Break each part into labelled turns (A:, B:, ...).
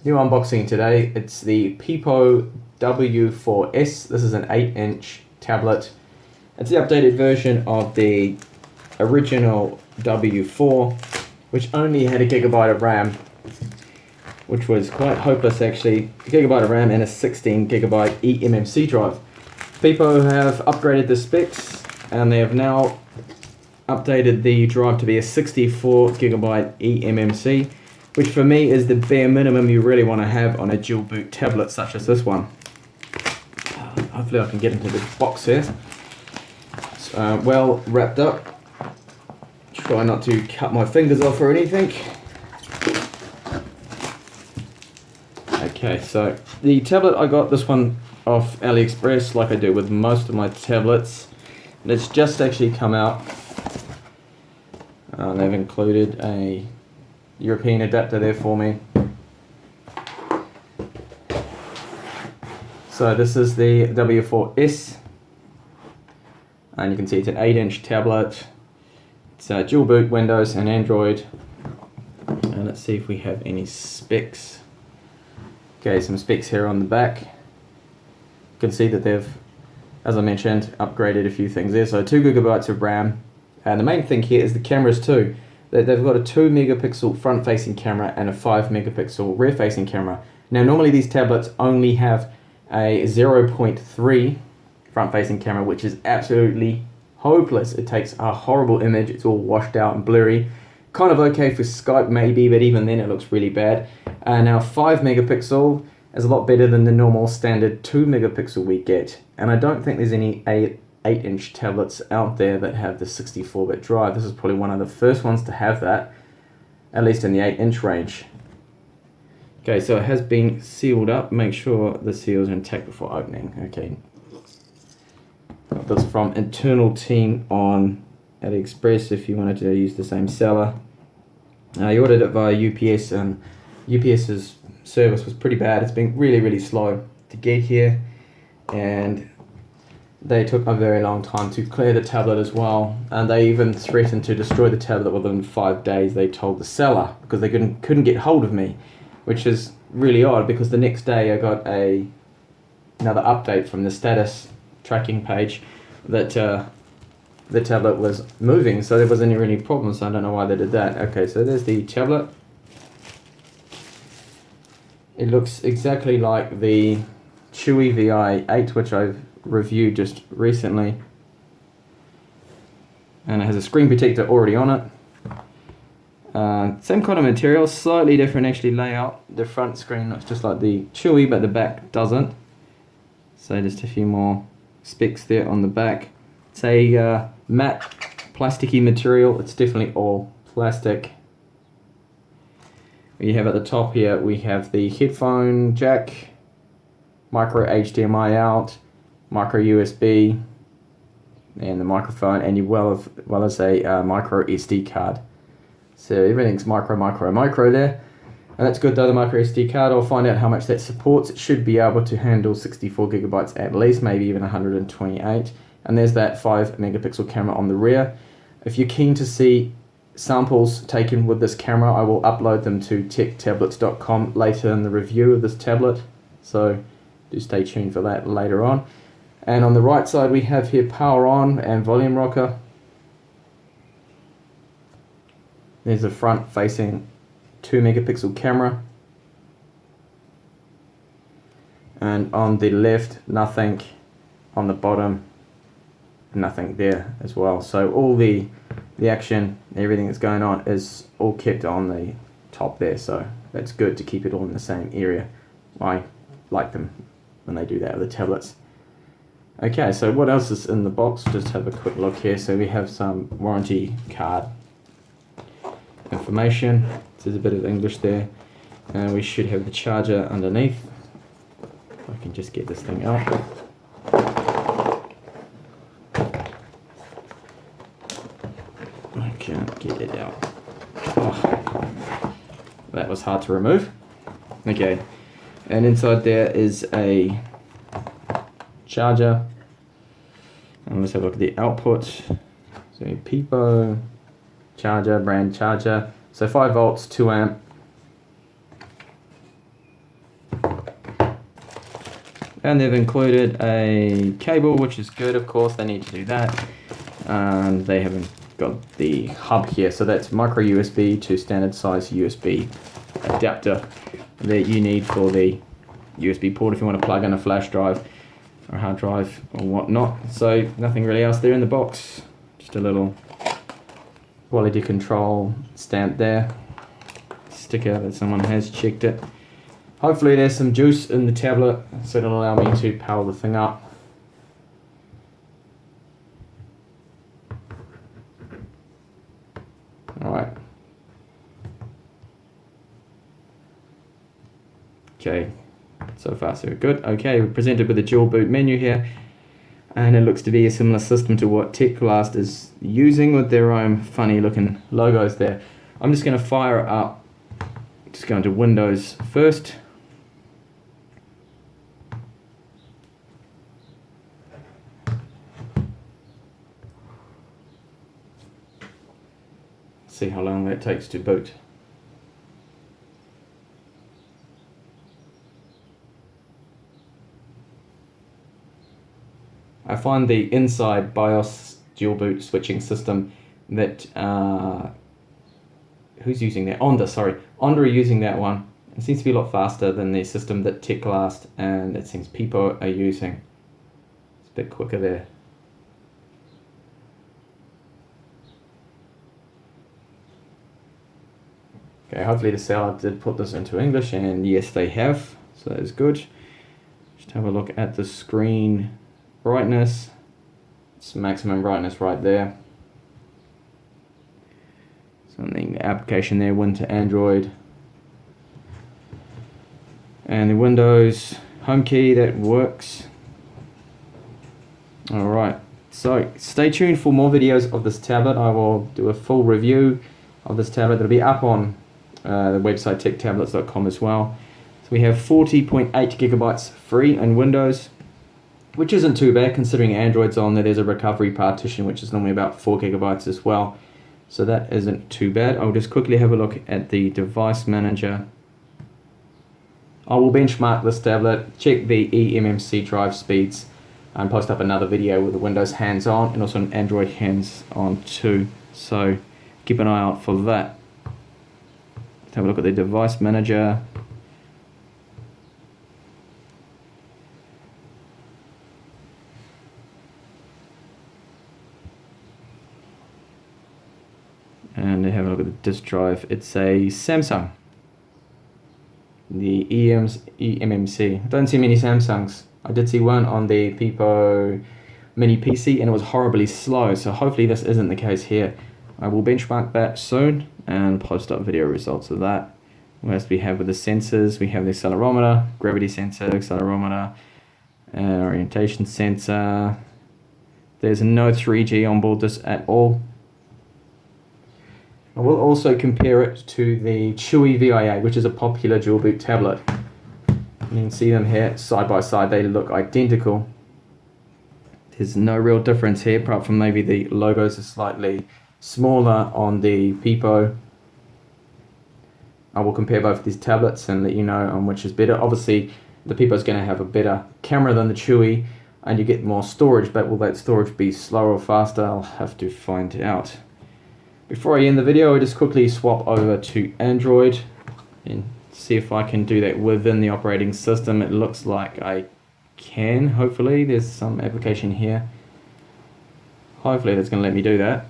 A: New unboxing today. It's the PiPo W4S. This is an 8-inch tablet. It's the updated version of the original W4, which only had a gigabyte of RAM, which was quite hopeless actually. A gigabyte of RAM and a 16 gigabyte eMMC drive. PiPo have upgraded the specs and they have now updated the drive to be a 64 gigabyte eMMC, which for me is the bare minimum you really want to have on a dual boot tablet such as this one. Hopefully I can get into the box here. It's well wrapped up. Try not to cut my fingers off or anything. Okay, so the tablet, I got this one off AliExpress like I do with most of my tablets. And it's just actually come out. They've included a European adapter there for me. So this is the W4S, and you can see it's an 8-inch tablet. It's dual boot Windows and Android. And let's see if we have any specs. Okay, some specs here on the back. You can see that they've, as I mentioned, upgraded a few things there. So 2 gigabytes of RAM, and the main thing here is the cameras too. They've got a 2 megapixel front facing camera and a 5 megapixel rear facing camera. Now normally these tablets only have a 0.3 front facing camera, which is absolutely hopeless. It takes a horrible image, it's all washed out and blurry. Kind of okay for Skype maybe, but even then it looks really bad. Now 5 megapixel is a lot better than the normal standard 2 megapixel we get. And I don't think there's any 8-inch tablets out there that have the 64-bit drive. This is probably one of the first ones to have that, at least in the 8-inch range. Okay, so it has been sealed up. Make sure the seal is intact before opening. Okay. Got this from internal team on AliExpress if you wanted to use the same seller. I ordered it via UPS, and UPS's service was pretty bad. It's been really slow to get here, and they took a very long time to clear the tablet as well, and they even threatened to destroy the tablet within 5 days, they told the seller, because they couldn't get hold of me, which is really odd because the next day I got another update from the status tracking page that the tablet was moving, so there wasn't any problems, so I don't know why they did that. Okay, so there's the tablet. It looks exactly like the Chewy VI8, which I've reviewed just recently, and it has a screen protector already on it. Same kind of material, slightly different actually layout. The front screen looks just like the Chewy, but the back doesn't. So just a few more specs there on the back. It's a matte plasticky material. It's definitely all plastic. We have at the top here, we have the headphone jack, micro HDMI out, micro USB, and the microphone, and as well as a micro SD card. So everything's micro there, and that's good though. The micro SD card, I'll find out how much that supports. It should be able to handle 64 gigabytes at least, maybe even 128. And there's that 5 megapixel camera on the rear. If you're keen to see samples taken with this camera, I will upload them to techtablets.com later in the review of this tablet, so do stay tuned for that later on. And on the right side we have here power on and volume rocker. There's a front facing 2 megapixel camera, and on the left nothing, on the bottom nothing there as well. So all the action, everything that's going on is all kept on the top there, so that's good to keep it all in the same area. I like them when they do that with the tablets. Okay, so what else is in the box? Just have a quick look here. So we have some warranty card information. There's a bit of English there, and we should have the charger underneath. If I can just get this thing out. I can't get it out. Oh, that was hard to remove. Okay, and inside there is a charger, and let's have a look at the output. So PiPo charger, brand charger, so 5 volts, 2 amp, And they've included a cable, which is good, of course, they need to do that. They haven't got the hub here, so that's micro USB to standard size USB adapter that you need for the USB port if you want to plug in a flash drive or hard drive or whatnot. So nothing really else there in the box, just a little quality control stamp there, sticker that someone has checked it. Hopefully there's some juice in the tablet so it'll allow me to power the thing up. Alright. Okay, so far so good. Okay, we're presented with a dual boot menu here, and it looks to be a similar system to what TechBlast is using with their own funny looking logos there. I'm just going to fire it up, just go into Windows first. See how long that takes to boot. I find the inside BIOS dual boot switching system that who's using that? Onda, sorry. Onda are using that one. It seems to be a lot faster than the system that TechBlast and it seems PiPo are using. It's a bit quicker there. Okay, hopefully the seller did put this into English, and yes they have, so that is good. Just have a look at the screen brightness. It's maximum brightness right there. Something, the application there went to Android. And the Windows home key, that works. Alright, so stay tuned for more videos of this tablet. I will do a full review of this tablet. It'll be up on the website techtablets.com as well. So we have 40.8 gigabytes free in Windows, which isn't too bad considering Android's on there. There's a recovery partition which is normally about 4 gigabytes as well, so that isn't too bad. I'll just quickly have a look at the device manager. I will benchmark this tablet, check the eMMC drive speeds, and post up another video with the Windows hands-on and also an Android hands-on too, so keep an eye out for that. Let's have a look at the device manager. And have a look at the disk drive. It's a Samsung, the eMMC. I don't see many Samsungs. I did see one on the PiPo mini PC and it was horribly slow, so hopefully this isn't the case here. I will benchmark that soon and post up video results of that. What else we have with the sensors? We have the accelerometer, gravity sensor, accelerometer, orientation sensor. There's no 3G on board this at all. I will also compare it to the Chewy VIA, which is a popular dual boot tablet. You can see them here side by side, they look identical. There's no real difference here, apart from maybe the logos are slightly smaller on the PiPo. I will compare both of these tablets and let you know on which is better. Obviously, the PiPo is going to have a better camera than the Chewy, and you get more storage, but will that storage be slower or faster? I'll have to find out. Before I end the video, I'll just quickly swap over to Android and see if I can do that within the operating system. It looks like I can, hopefully. There's some application here. Hopefully that's going to let me do that.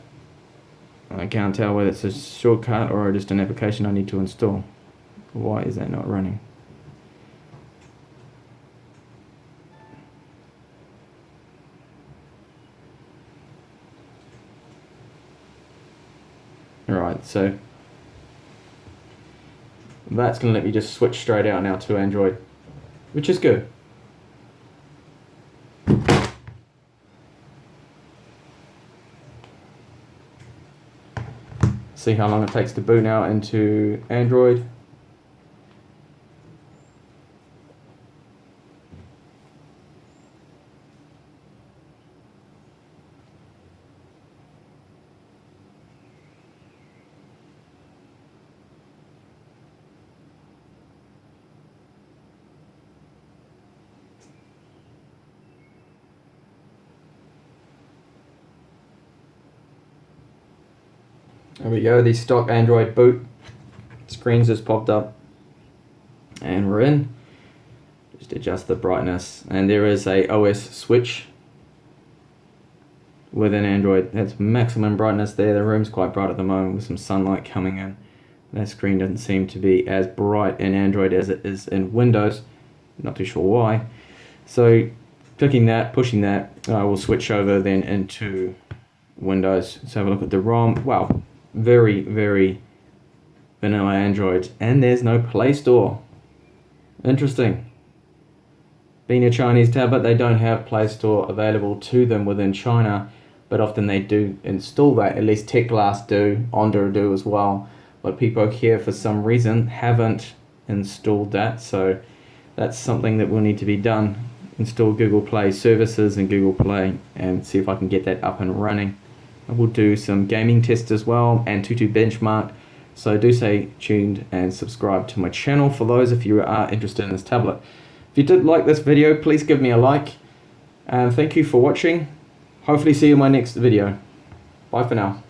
A: I can't tell whether it's a shortcut or just an application I need to install. Why is that not running? Alright, so that's going to let me just switch straight out now to Android, which is good. See how long it takes to boot now into Android. There we go, the stock Android boot screens just popped up and we're in. Just adjust the brightness, and there is a OS switch within Android. That's maximum brightness there. The room's quite bright at the moment with some sunlight coming in. That screen doesn't seem to be as bright in Android as it is in Windows. Not too sure why. So clicking that, pushing that, will switch over then into Windows. So have a look at the ROM. Wow, very, very vanilla Android. And there's no Play Store. Interesting. Being a Chinese tablet, they don't have Play Store available to them within China, but often they do install that. At least TechGlass do, Onda do as well. But PiPo here, for some reason, haven't installed that. So that's something that will need to be done. Install Google Play services and Google Play and see if I can get that up and running. I will do some gaming tests as well and Tutu benchmark. So do stay tuned and subscribe to my channel for those if you are interested in this tablet. If you did like this video, please give me a like. And thank you for watching. Hopefully see you in my next video. Bye for now.